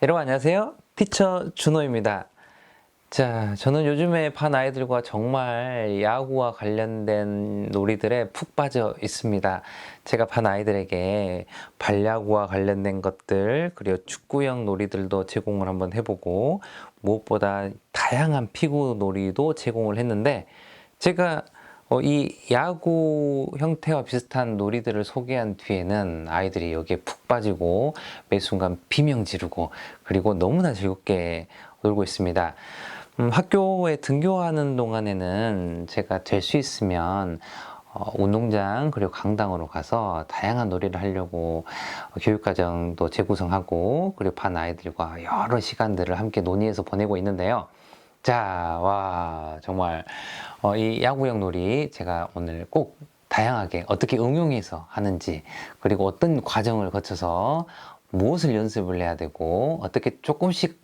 여러분 안녕하세요. 티처 준호입니다. 자, 저는 요즘에 반 아이들과 정말 야구와 관련된 놀이들에 푹 빠져 있습니다. 제가 반 아이들에게 반야구와 관련된 것들, 그리고 축구형 놀이들도 제공을 한번 해보고, 무엇보다 다양한 피구 놀이도 제공을 했는데, 제가 이 야구 형태와 비슷한 놀이들을 소개한 뒤에는 아이들이 여기에 푹 빠지고 매 순간 비명 지르고 그리고 너무나 즐겁게 놀고 있습니다. 학교에 등교하는 동안에는 제가 될 수 있으면 운동장 그리고 강당으로 가서 다양한 놀이를 하려고 교육과정도 재구성하고 그리고 반 아이들과 여러 시간들을 함께 논의해서 보내고 있는데요. 자, 와, 정말 이 야구형 놀이 제가 오늘 꼭 다양하게 어떻게 응용해서 하는지 그리고 어떤 과정을 거쳐서 무엇을 연습을 해야 되고 어떻게 조금씩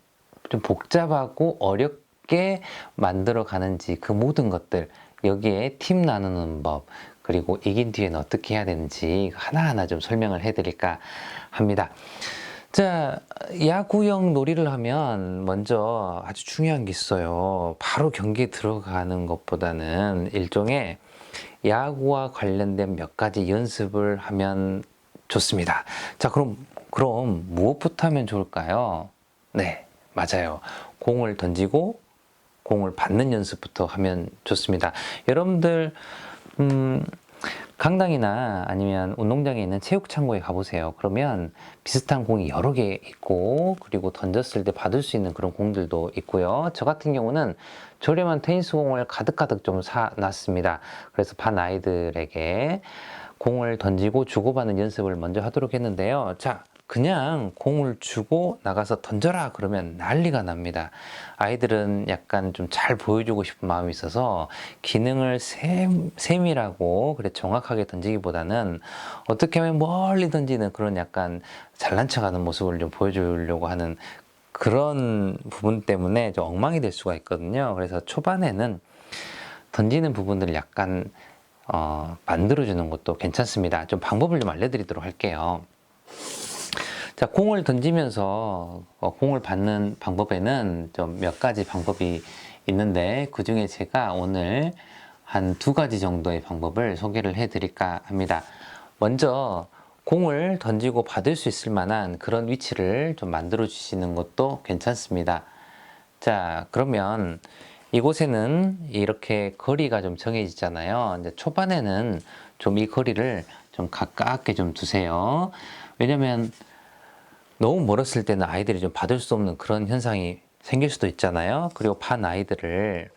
좀 복잡하고 어렵게 만들어 가는지 그 모든 것들 여기에 팀 나누는 법 그리고 이긴 뒤에는 어떻게 해야 되는지 하나하나 좀 설명을 해드릴까 합니다. 자, 야구형 놀이를 하면 먼저 아주 중요한 게 있어요. 바로 경기에 들어가는 것보다는 일종의 야구와 관련된 몇 가지 연습을 하면 좋습니다. 자, 그럼 무엇부터 하면 좋을까요? 네, 맞아요. 공을 던지고 공을 받는 연습부터 하면 좋습니다. 여러분들, 강당이나 아니면 운동장에 있는 체육창고에 가보세요. 그러면 비슷한 공이 여러 개 있고 그리고 던졌을 때 받을 수 있는 그런 공들도 있고요. 저 같은 경우는 저렴한 테니스 공을 가득가득 좀 사놨습니다. 그래서 반 아이들에게 공을 던지고 주고받는 연습을 먼저 하도록 했는데요. 자, 그냥 공을 주고 나가서 던져라 그러면 난리가 납니다. 아이들은 약간 좀 잘 보여주고 싶은 마음이 있어서 기능을 세밀하고 그래 정확하게 던지기보다는 어떻게 하면 멀리 던지는 그런 약간 잘난 척하는 모습을 좀 보여주려고 하는 그런 부분 때문에 좀 엉망이 될 수가 있거든요. 그래서 초반에는 던지는 부분들을 약간 만들어주는 것도 괜찮습니다. 좀 방법을 좀 알려드리도록 할게요. 자, 공을 던지면서 공을 받는 방법에는 좀 몇 가지 방법이 있는데 그 중에 제가 오늘 한 두 가지 정도의 방법을 소개를 해 드릴까 합니다. 먼저 공을 던지고 받을 수 있을 만한 그런 위치를 좀 만들어 주시는 것도 괜찮습니다. 자, 그러면 이곳에는 이렇게 거리가 좀 정해지잖아요. 이제 초반에는 좀 이 거리를 좀 가깝게 좀 두세요. 왜냐면 너무 멀었을 때는 아이들이 좀 받을 수 없는 그런 현상이 생길 수도 있잖아요. 그리고 반 아이들을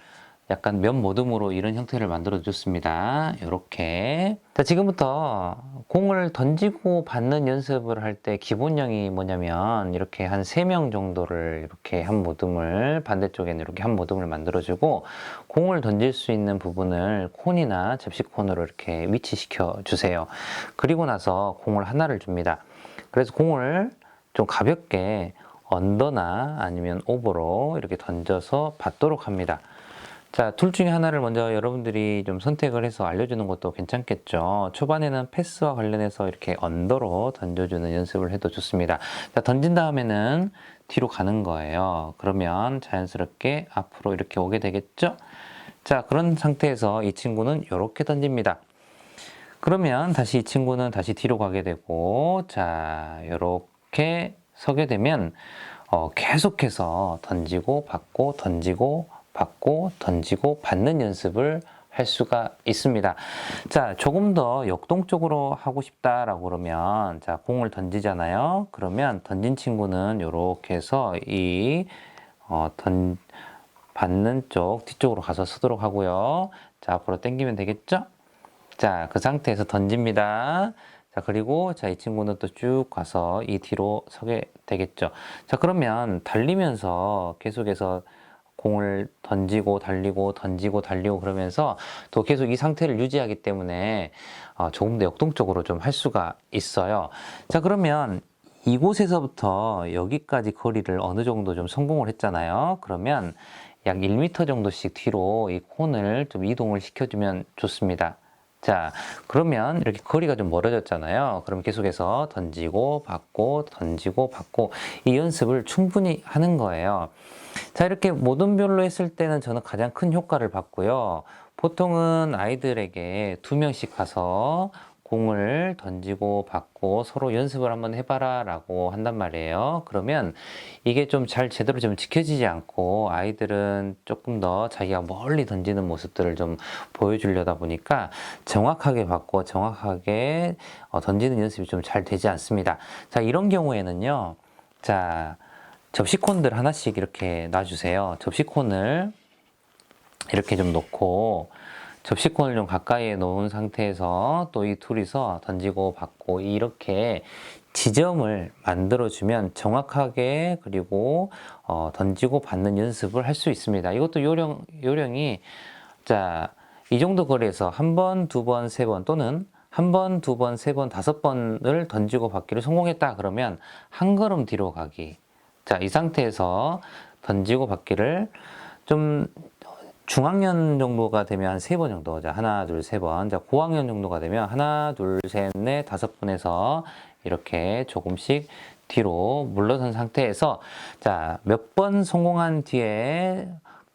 약간 면 모듬으로 이런 형태를 만들어 줬습니다. 이렇게. 자, 지금부터 공을 던지고 받는 연습을 할 때 기본형이 뭐냐면 이렇게 한 3명 정도를 이렇게 한 모듬을 반대쪽에는 이렇게 한 모듬을 만들어 주고 공을 던질 수 있는 부분을 콘이나 접시콘으로 이렇게 위치시켜 주세요. 그리고 나서 공을 하나를 줍니다. 그래서 공을 좀 가볍게 언더나 아니면 오버로 이렇게 던져서 받도록 합니다. 자, 둘 중에 하나를 먼저 여러분들이 좀 선택을 해서 알려주는 것도 괜찮겠죠. 초반에는 패스와 관련해서 이렇게 언더로 던져주는 연습을 해도 좋습니다. 자, 던진 다음에는 뒤로 가는 거예요. 그러면 자연스럽게 앞으로 이렇게 오게 되겠죠? 자, 그런 상태에서 이 친구는 이렇게 던집니다. 그러면 다시 이 친구는 다시 뒤로 가게 되고, 자, 이렇게 서게 되면 계속해서 던지고 받고 던지고 받고 던지고 받는 연습을 할 수가 있습니다. 자, 조금 더 역동적으로 하고 싶다라고 그러면 자, 공을 던지잖아요. 그러면 던진 친구는 이렇게 해서 받는 쪽 뒤쪽으로 가서 서도록 하고요. 자, 앞으로 당기면 되겠죠? 자, 그 상태에서 던집니다. 자, 그리고 자, 이 친구는 또 쭉 가서 이 뒤로 서게 되겠죠. 자, 그러면 달리면서 계속해서 공을 던지고 달리고 던지고 달리고 그러면서 또 계속 이 상태를 유지하기 때문에 조금 더 역동적으로 좀 할 수가 있어요. 자, 그러면 이곳에서부터 여기까지 거리를 어느 정도 좀 성공을 했잖아요. 그러면 약 1m 정도씩 뒤로 이 콘을 좀 이동을 시켜주면 좋습니다. 자, 그러면 이렇게 거리가 좀 멀어졌잖아요. 그럼 계속해서 던지고 받고 던지고 받고 이 연습을 충분히 하는 거예요. 자, 이렇게 모든별로 했을 때는 저는 가장 큰 효과를 봤고요. 보통은 아이들에게 2명씩 가서 공을 던지고 받고 서로 연습을 한번 해봐라 라고 한단 말이에요. 그러면 이게 좀 잘 제대로 좀 지켜지지 않고 아이들은 조금 더 자기가 멀리 던지는 모습들을 좀 보여주려다 보니까 정확하게 받고 정확하게 던지는 연습이 좀 잘 되지 않습니다. 자, 이런 경우에는요. 자, 접시콘들 하나씩 이렇게 놔주세요. 접시콘을 이렇게 좀 놓고 접시콘을 좀 가까이에 놓은 상태에서 또 이 둘이서 던지고 받고 이렇게 지점을 만들어주면 정확하게 그리고 던지고 받는 연습을 할 수 있습니다. 이것도 요령이 자, 이 정도 거리에서 한 번, 두 번, 세 번 또는 한 번, 두 번, 세 번, 다섯 번을 던지고 받기를 성공했다 그러면 한 걸음 뒤로 가기. 자, 이 상태에서 던지고 받기를 좀 중학년 정도가 되면 한 세 번 정도. 자, 하나, 둘, 세 번. 자, 고학년 정도가 되면 하나, 둘, 셋, 넷, 다섯 번에서 이렇게 조금씩 뒤로 물러선 상태에서 자, 몇 번 성공한 뒤에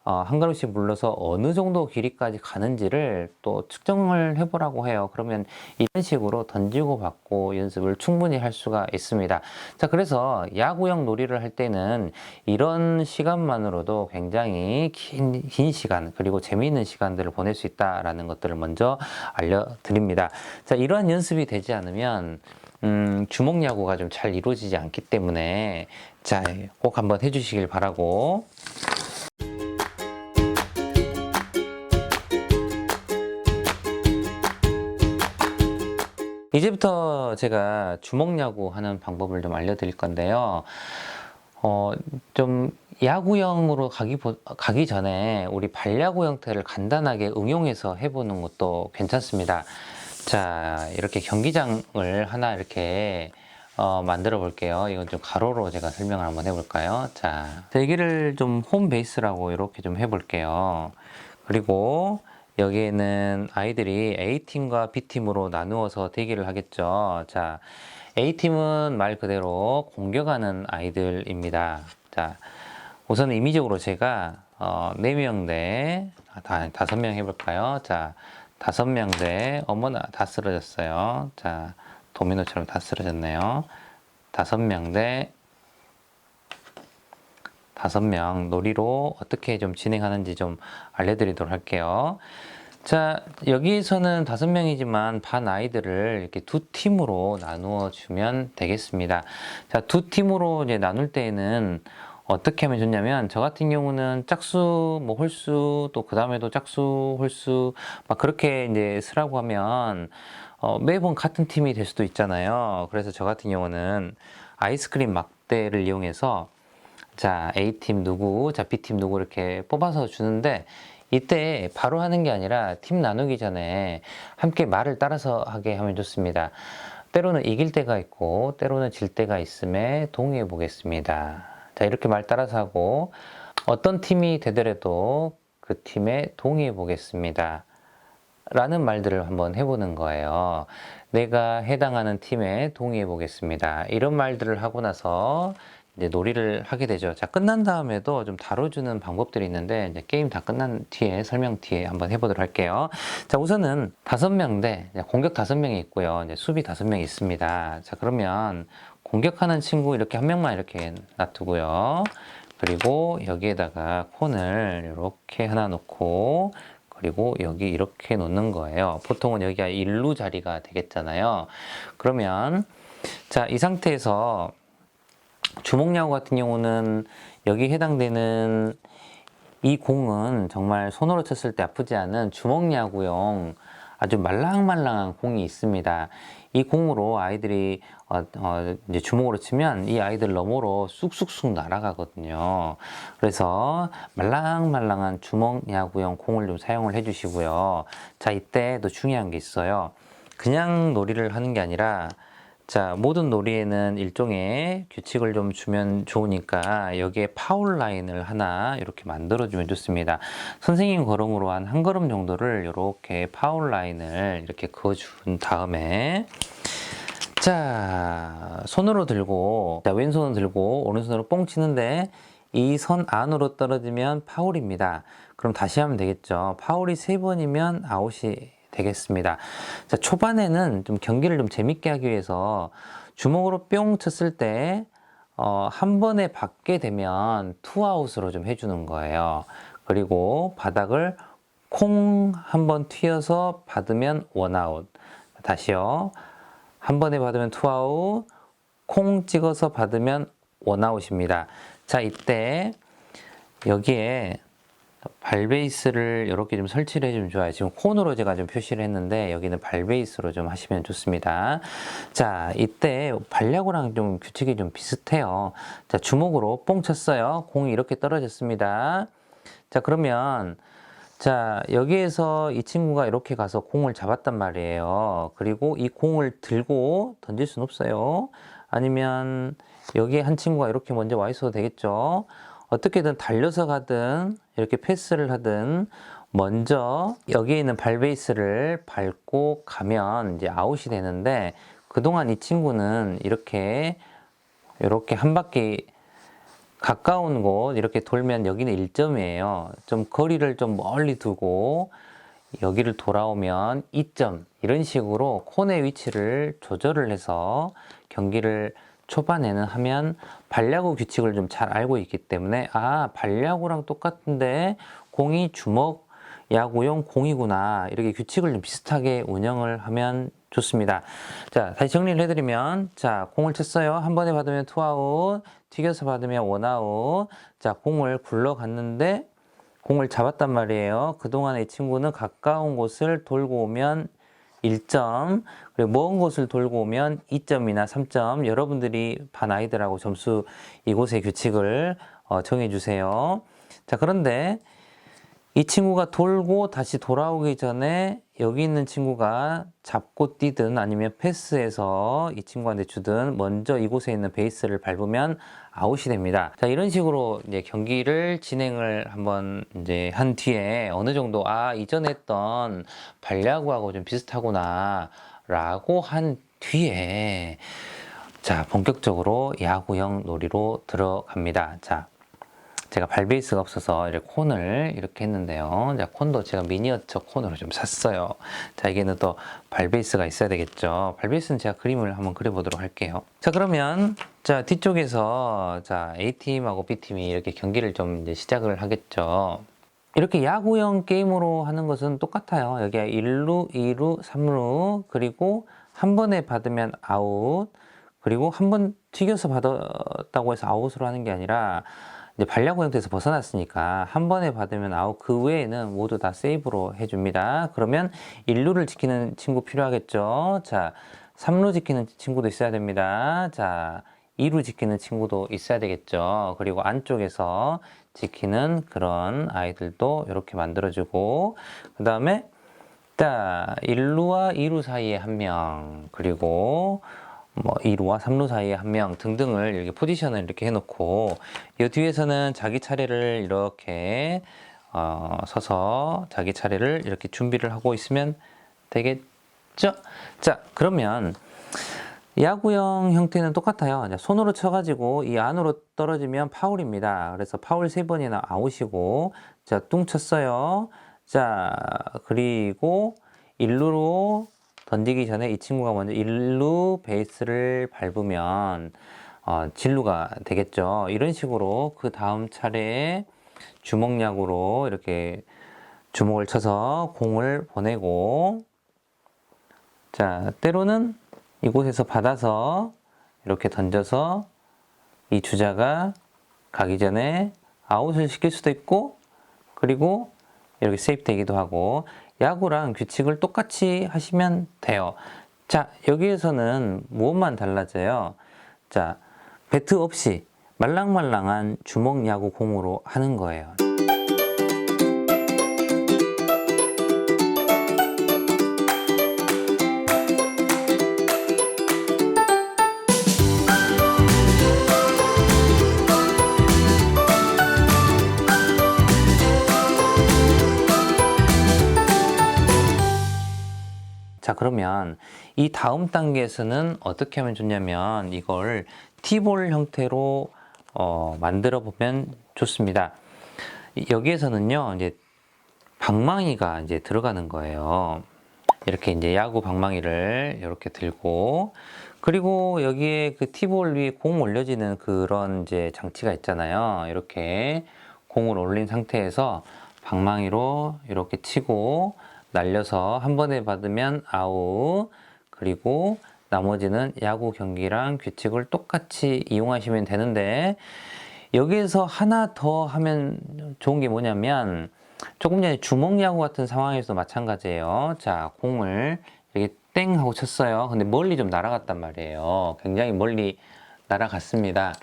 한 걸음씩 물러서 어느 정도 길이까지 가는지를 또 측정을 해보라고 해요. 그러면 이런 식으로 던지고 받고 연습을 충분히 할 수가 있습니다. 자, 그래서 야구형 놀이를 할 때는 이런 시간만으로도 굉장히 긴 시간 그리고 재미있는 시간들을 보낼 수 있다라는 것들을 먼저 알려드립니다. 자, 이러한 연습이 되지 않으면 주먹 야구가 좀 잘 이루어지지 않기 때문에 자, 꼭 한번 해주시길 바라고. 이제부터 제가 주먹야구 하는 방법을 좀 알려드릴 건데요. 좀 야구형으로 가기 전에 우리 발야구 형태를 간단하게 응용해서 해보는 것도 괜찮습니다. 자, 이렇게 경기장을 하나 이렇게 만들어 볼게요. 이건 좀 가로로 제가 설명을 한번 해볼까요? 자, 여기를 좀 홈 베이스라고 이렇게 좀 해볼게요. 그리고 여기에는 아이들이 A팀과 B팀으로 나누어서 대기를 하겠죠. 자, A팀은 말 그대로 공격하는 아이들입니다. 자, 우선 임의적으로 제가 4명 대 5명 해볼까요? 자, 5명 대 어머나 다 쓰러졌어요. 자, 도미노처럼 다 쓰러졌네요. 5명 대 5명 놀이로 어떻게 좀 진행하는지 좀 알려드리도록 할게요. 자, 여기에서는 5명이지만 반 아이들을 이렇게 2팀으로 나누어 주면 되겠습니다. 자, 2팀으로 이제 나눌 때에는 어떻게 하면 좋냐면, 저 같은 경우는 짝수, 뭐 홀수, 또 그 다음에도 짝수, 홀수, 막 그렇게 이제 쓰라고 하면, 매번 같은 팀이 될 수도 있잖아요. 그래서 저 같은 경우는 아이스크림 막대를 이용해서 자, A팀 누구, 자, B팀 누구 이렇게 뽑아서 주는데 이때 바로 하는 게 아니라 팀 나누기 전에 함께 말을 따라서 하게 하면 좋습니다. 때로는 이길 때가 있고 때로는 질 때가 있음에 동의해 보겠습니다. 자, 이렇게 말 따라서 하고 어떤 팀이 되더라도 그 팀에 동의해 보겠습니다. 라는 말들을 한번 해보는 거예요. 내가 해당하는 팀에 동의해 보겠습니다. 이런 말들을 하고 나서 이제 놀이를 하게 되죠. 자, 끝난 다음에도 좀 다뤄주는 방법들이 있는데, 이제 게임 다 끝난 뒤에, 설명 뒤에 한번 해보도록 할게요. 자, 우선은 5명 대 공격 5명이 있고요. 이제 수비 5명이 있습니다. 자, 그러면 공격하는 친구 이렇게 한 명만 이렇게 놔두고요. 그리고 여기에다가 콘을 이렇게 하나 놓고, 그리고 여기 이렇게 놓는 거예요. 보통은 여기가 일루 자리가 되겠잖아요. 그러면 자, 이 상태에서 주먹야구 같은 경우는 여기 해당되는 이 공은 정말 손으로 쳤을 때 아프지 않은 주먹야구용 아주 말랑말랑한 공이 있습니다. 이 공으로 아이들이 이제 주먹으로 치면 이 아이들 너머로 쑥쑥쑥 날아가거든요. 그래서 말랑말랑한 주먹야구용 공을 좀 사용을 해주시고요. 자, 이때 또 중요한 게 있어요. 그냥 놀이를 하는 게 아니라 자, 모든 놀이에는 일종의 규칙을 좀 주면 좋으니까 여기에 파울 라인을 하나 이렇게 만들어주면 좋습니다. 선생님 걸음으로 한 걸음 정도를 이렇게 파울 라인을 이렇게 그어준 다음에 자, 손으로 들고, 자, 왼손을 들고 오른손으로 뽕 치는데 이 선 안으로 떨어지면 파울입니다. 그럼 다시 하면 되겠죠. 파울이 3번이면 아웃이 되겠습니다. 자, 초반에는 좀 경기를 좀 재밌게 하기 위해서 주먹으로 뿅 쳤을 때, 한 번에 받게 되면 투아웃으로 좀 해주는 거예요. 그리고 바닥을 콩 한번 튀어서 받으면 원아웃. 다시요. 한 번에 받으면 투아웃, 콩 찍어서 받으면 원아웃입니다. 자, 이때 여기에 발베이스를 이렇게 좀 설치를 해주면 좋아요. 지금 콘으로 제가 좀 표시를 했는데 여기는 발베이스로 좀 하시면 좋습니다. 자, 이때 발야구랑 좀 규칙이 좀 비슷해요. 자, 주먹으로 뽕 쳤어요. 공이 이렇게 떨어졌습니다. 자, 그러면 자, 여기에서 이 친구가 이렇게 가서 공을 잡았단 말이에요. 그리고 이 공을 들고 던질 수는 없어요. 아니면 여기에 한 친구가 이렇게 먼저 와 있어도 되겠죠. 어떻게든 달려서 가든 이렇게 패스를 하든 먼저 여기에 있는 발베이스를 밟고 가면 이제 아웃이 되는데 그동안 이 친구는 이렇게 한 바퀴 가까운 곳 이렇게 돌면 여기는 1점이에요. 좀 거리를 좀 멀리 두고 여기를 돌아오면 2점 이런 식으로 콘의 위치를 조절을 해서 경기를 초반에는 하면 발야구 규칙을 좀 잘 알고 있기 때문에 아, 발야구랑 똑같은데 공이 주먹 야구용 공이구나 이렇게 규칙을 좀 비슷하게 운영을 하면 좋습니다. 자, 다시 정리를 해드리면 자, 공을 쳤어요. 한 번에 받으면 투아웃, 튀겨서 받으면 원아웃. 자, 공을 굴러갔는데 공을 잡았단 말이에요. 그동안에 이 친구는 가까운 곳을 돌고 오면 1점, 그리고 먼 곳을 돌고 오면 2점이나 3점. 여러분들이 반 아이들하고 점수 이곳의 규칙을 정해주세요. 자, 그런데 이 친구가 돌고 다시 돌아오기 전에 여기 있는 친구가 잡고 뛰든 아니면 패스해서 이 친구한테 주든 먼저 이곳에 있는 베이스를 밟으면 아웃이 됩니다. 자, 이런 식으로 이제 경기를 진행을 한번 이제 한 뒤에 어느 정도 아, 이전에 했던 발야구하고 좀 비슷하구나 라고 한 뒤에 자, 본격적으로 야구형 놀이로 들어갑니다. 자, 제가 발베이스가 없어서 이렇게 콘을 이렇게 했는데요. 자, 콘도 제가 미니어처 콘으로 좀 샀어요. 자, 이게는 또 발베이스가 있어야 되겠죠. 발베이스는 제가 그림을 한번 그려보도록 할게요. 자, 그러면 자, 뒤쪽에서 자, A팀하고 B팀이 이렇게 경기를 좀 이제 시작을 하겠죠. 이렇게 야구형 게임으로 하는 것은 똑같아요. 여기 1루, 2루, 3루, 그리고 한 번에 받으면 아웃, 그리고 한 번 튀겨서 받았다고 해서 아웃으로 하는 게 아니라 이제 발야구 형태에서 벗어났으니까 한 번에 받으면 아웃, 그 외에는 모두 다 세이브로 해줍니다. 그러면 1루를 지키는 친구 필요하겠죠. 자, 3루 지키는 친구도 있어야 됩니다. 자, 2루 지키는 친구도 있어야 되겠죠. 그리고 안쪽에서 지키는 그런 아이들도 이렇게 만들어주고, 그 다음에 자, 1루와 2루 사이에 한 명, 그리고 뭐 2루와 3루 사이에 한 명 등등을 이렇게 포지션을 이렇게 해놓고 이 뒤에서는 자기 차례를 이렇게 서서 자기 차례를 이렇게 준비를 하고 있으면 되겠죠? 자, 그러면 야구형 형태는 똑같아요. 손으로 쳐가지고 이 안으로 떨어지면 파울입니다. 그래서 파울 3번이나 아웃이고 자, 뚱 쳤어요. 자, 그리고 1루로 던지기 전에 이 친구가 먼저 1루 베이스를 밟으면 진루가 되겠죠. 이런 식으로 그 다음 차례에 주먹야구로 이렇게 주먹을 쳐서 공을 보내고 자, 때로는 이곳에서 받아서 이렇게 던져서 이 주자가 가기 전에 아웃을 시킬 수도 있고 그리고 이렇게 세이프 되기도 하고 야구랑 규칙을 똑같이 하시면 돼요. 자, 여기에서는 무엇만 달라져요? 자, 배트 없이 말랑말랑한 주먹 야구 공으로 하는 거예요. 자, 그러면 이 다음 단계에서는 어떻게 하면 좋냐면 이걸 T볼 형태로 만들어 보면 좋습니다. 여기에서는요, 이제 방망이가 이제 들어가는 거예요. 이렇게 이제 야구 방망이를 이렇게 들고, 그리고 여기에 그 티볼 위에 공 올려지는 그런 이제 장치가 있잖아요. 이렇게 공을 올린 상태에서 방망이로 이렇게 치고 날려서 한 번에 받으면 아웃, 그리고 나머지는 야구 경기랑 규칙을 똑같이 이용하시면 되는데, 여기에서 하나 더 하면 좋은 게 뭐냐면, 조금 전에 주먹야구 같은 상황에서 마찬가지예요. 자, 공을 이렇게 땡 하고 쳤어요. 근데 멀리 좀 날아갔단 말이에요. 굉장히 멀리 날아갔습니다.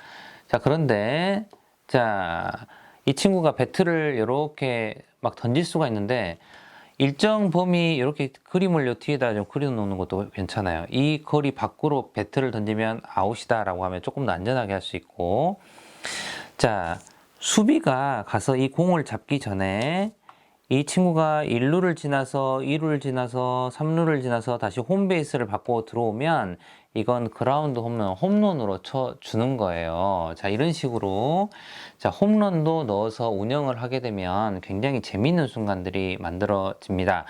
자, 그런데 자, 이 친구가 배트를 이렇게 막 던질 수가 있는데, 일정 범위 이렇게 그림을 요 뒤에다 좀 그려 놓는 것도 괜찮아요. 이 거리 밖으로 배트를 던지면 아웃이다 라고 하면 조금 더 안전하게 할 수 있고, 자, 수비가 가서 이 공을 잡기 전에 이 친구가 1루를 지나서 2루를 지나서 3루를 지나서 다시 홈베이스를 받고 들어오면 이건 그라운드 홈런, 홈런으로 쳐주는 거예요. 자, 이런 식으로 자, 홈런도 넣어서 운영을 하게 되면 굉장히 재미있는 순간들이 만들어집니다.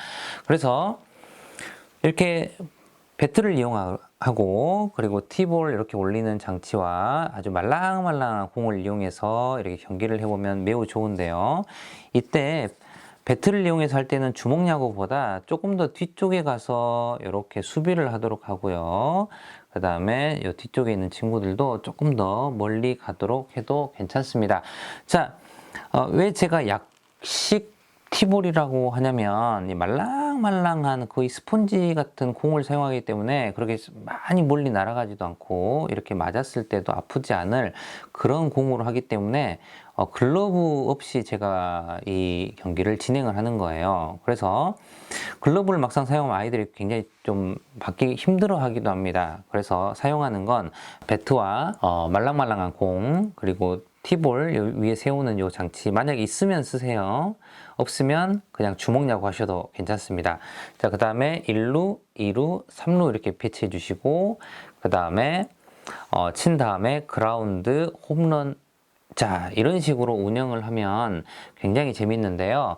그래서 이렇게 배트를 이용하고, 그리고 티볼 이렇게 올리는 장치와 아주 말랑말랑한 공을 이용해서 이렇게 경기를 해보면 매우 좋은데요. 이때 배트를 이용해서 할 때는 주먹야구보다 조금 더 뒤쪽에 가서 이렇게 수비를 하도록 하고요. 그 다음에 이 뒤쪽에 있는 친구들도 조금 더 멀리 가도록 해도 괜찮습니다. 자, 왜 제가 약식 티볼이라고 하냐면 이 말랑말랑한 거의 스펀지 같은 공을 사용하기 때문에 그렇게 많이 멀리 날아가지도 않고 이렇게 맞았을 때도 아프지 않을 그런 공으로 하기 때문에 글러브 없이 제가 이 경기를 진행을 하는 거예요. 그래서 글러브를 막상 사용하면 아이들이 굉장히 좀 받기 힘들어 하기도 합니다. 그래서 사용하는 건 배트와 말랑말랑한 공, 그리고 티볼 위에 세우는 요 장치, 만약에 있으면 쓰세요. 없으면 그냥 주먹야구 하셔도 괜찮습니다. 자, 그 다음에 1루, 2루, 3루 이렇게 배치해 주시고, 그 다음에 친 다음에 그라운드, 홈런. 자, 이런 식으로 운영을 하면 굉장히 재밌는데요.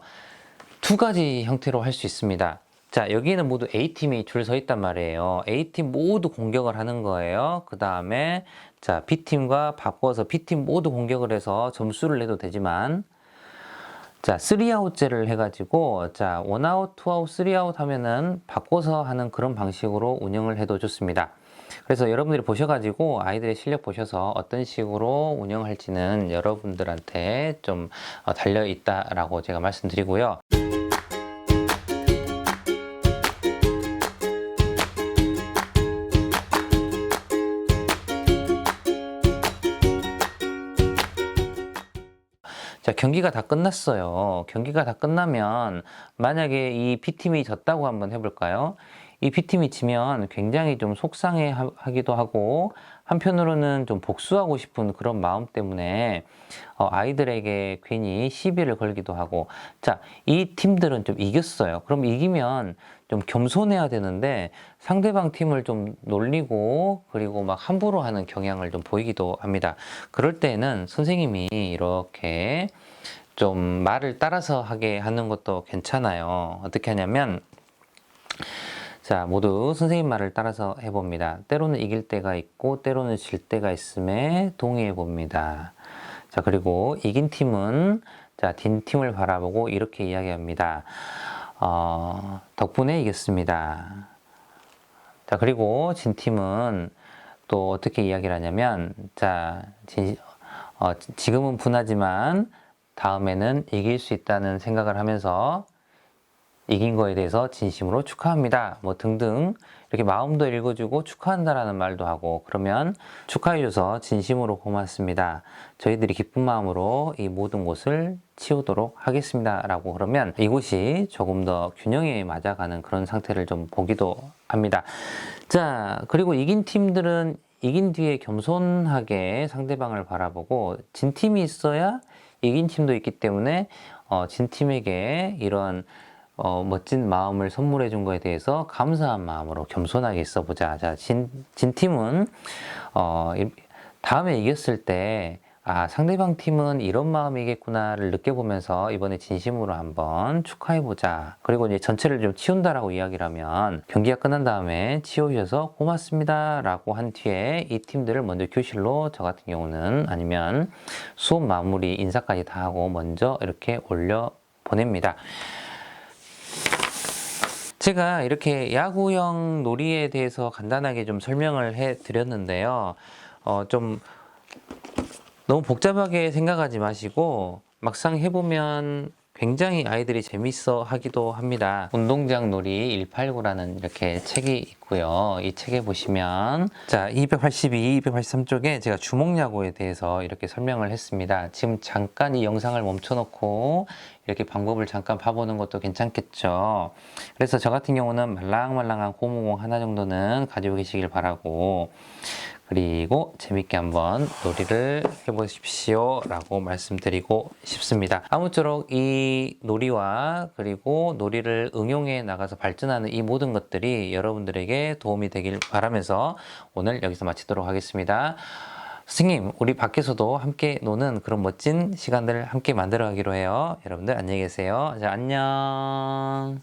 두 가지 형태로 할 수 있습니다. 자, 여기는 모두 A팀이 줄 서 있단 말이에요. A팀 모두 공격을 하는 거예요. 그 다음에 자, B팀과 바꿔서 B팀 모두 공격을 해서 점수를 내도 되지만, 자, 3아웃제를 해가지고, 자, 1아웃, 2아웃, 3아웃 하면은 바꿔서 하는 그런 방식으로 운영을 해도 좋습니다. 그래서 여러분들이 보셔가지고 아이들의 실력 보셔서 어떤 식으로 운영할지는 여러분들한테 좀 달려있다라고 제가 말씀드리고요. 자, 경기가 다 끝났어요. 경기가 다 끝나면 만약에 이 B팀이 졌다고 한번 해볼까요? 이 B팀이 지면 굉장히 좀 속상해 하기도 하고, 한편으로는 좀 복수하고 싶은 그런 마음 때문에 아이들에게 괜히 시비를 걸기도 하고, 자, 이 팀들은 좀 이겼어요. 그럼 이기면 좀 겸손해야 되는데 상대방 팀을 좀 놀리고 그리고 막 함부로 하는 경향을 좀 보이기도 합니다. 그럴 때는 선생님이 이렇게 좀 말을 따라서 하게 하는 것도 괜찮아요. 어떻게 하냐면, 자, 모두 선생님 말을 따라서 해봅니다. 때로는 이길 때가 있고 때로는 질 때가 있음에 동의해 봅니다. 자, 그리고 이긴 팀은 자, 진 팀을 바라보고 이렇게 이야기합니다. 덕분에 이겼습니다. 자, 그리고 진 팀은 또 어떻게 이야기를 하냐면, 자, 지금은 분하지만 다음에는 이길 수 있다는 생각을 하면서 이긴 거에 대해서 진심으로 축하합니다. 뭐 등등 이렇게 마음도 읽어주고 축하한다라는 말도 하고, 그러면 축하해줘서 진심으로 고맙습니다. 저희들이 기쁜 마음으로 이 모든 곳을 치우도록 하겠습니다. 라고 그러면 이곳이 조금 더 균형에 맞아가는 그런 상태를 좀 보기도 합니다. 자, 그리고 이긴 팀들은 이긴 뒤에 겸손하게 상대방을 바라보고, 진 팀이 있어야 이긴 팀도 있기 때문에 진 팀에게 이런 멋진 마음을 선물해 준 거에 대해서 감사한 마음으로 겸손하게 있어보자. 자, 진 팀은 다음에 이겼을 때 상대방 팀은 이런 마음이겠구나를 느껴보면서 이번에 진심으로 한번 축하해보자. 그리고 이제 전체를 좀 치운다라고 이야기를 하면 경기가 끝난 다음에 치우셔서 고맙습니다 라고 한 뒤에 이 팀들을 먼저 교실로 저 같은 경우는 아니면 수업 마무리 인사까지 다 하고 먼저 이렇게 올려 보냅니다. 제가 이렇게 야구형 놀이에 대해서 간단하게 좀 설명을 해 드렸는데요. 좀 너무 복잡하게 생각하지 마시고 막상 해보면 굉장히 아이들이 재밌어 하기도 합니다. 운동장 놀이 189라는 이렇게 책이 있고요. 이 책에 보시면 자 282, 283쪽에 제가 주먹야구에 대해서 이렇게 설명을 했습니다. 지금 잠깐 이 영상을 멈춰놓고 이렇게 방법을 잠깐 봐보는 것도 괜찮겠죠. 그래서 저 같은 경우는 말랑말랑한 고무공 하나 정도는 가지고 계시길 바라고, 그리고 재밌게 한번 놀이를 해보십시오 라고 말씀드리고 싶습니다. 아무쪼록 이 놀이와 그리고 놀이를 응용해 나가서 발전하는 이 모든 것들이 여러분들에게 도움이 되길 바라면서 오늘 여기서 마치도록 하겠습니다. 선생님, 우리 밖에서도 함께 노는 그런 멋진 시간들을 함께 만들어 가기로 해요. 여러분들 안녕히 계세요. 자, 안녕.